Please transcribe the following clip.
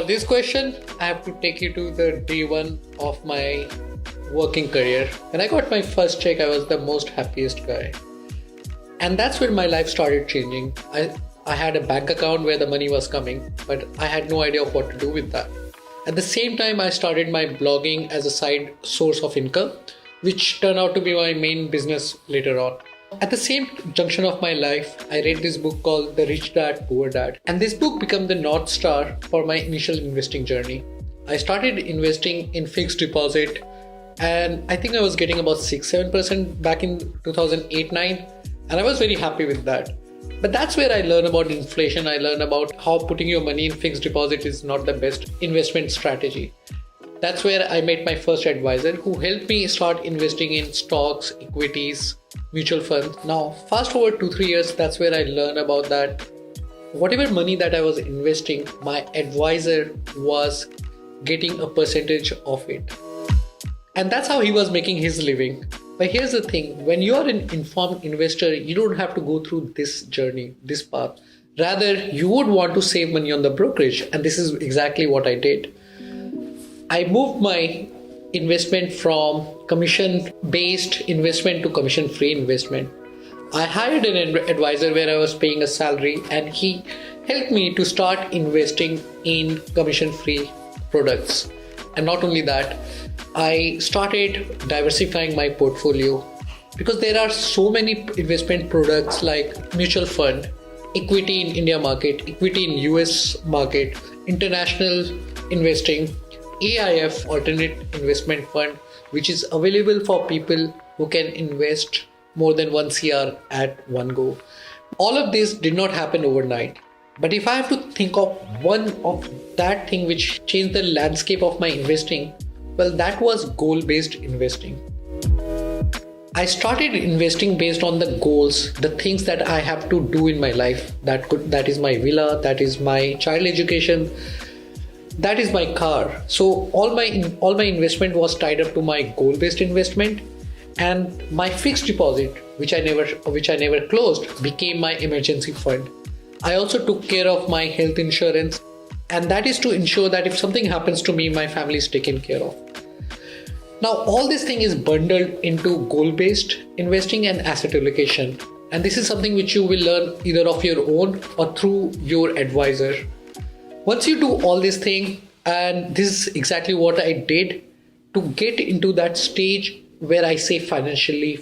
this question, I have to take you to the day one of my working career. When I got my first check, I was the most happiest guy. And that's when my life started changing. I had a bank account where the money was coming, but I had no idea of what to do with that. At the same time, I started my blogging as a side source of income, which turned out to be my main business later on. At the same junction of my life, I read this book called The Rich Dad, Poor Dad. And this book became the North Star for my initial investing journey. I started investing in fixed deposit, and I think I was getting about 6-7% back in 2008-9, and I was very happy with that. But that's where I learned about inflation. I learned about how putting your money in fixed deposit is not the best investment strategy. That's where I met my first advisor who helped me start investing in stocks, equities, mutual funds. Now, fast forward 2-3 years, that's where I learned about that. Whatever money that I was investing, my advisor was getting a percentage of it. And that's how he was making his living. But here's the thing, when you're an informed investor, you don't have to go through this journey, this path. Rather, you would want to save money on the brokerage. And this is exactly what I did. I moved my investment from commission-based investment to commission-free investment. I hired an advisor where I was paying a salary, and he helped me to start investing in commission-free products. And not only that, I started diversifying my portfolio because there are so many investment products like mutual fund, equity in India market, equity in US market, international investing, AIF, alternate investment fund, which is available for people who can invest more than 1 CR at one go. All of this did not happen overnight. But if I have to think of one of that thing which changed the landscape of my investing, well, that was goal-based investing. I started investing based on the goals, the things that I have to do in my life. That is my villa, that is my child education, that is my car. So all my investment was tied up to my goal-based investment, and my fixed deposit, which I never closed, became my emergency fund. I also took care of my health insurance, and that is to ensure that if something happens to me, my family is taken care of. Now, all this thing is bundled into goal-based investing and asset allocation. And this is something which you will learn either of your own or through your advisor. Once you do all this thing, and this is exactly what I did to get into that stage where I say financially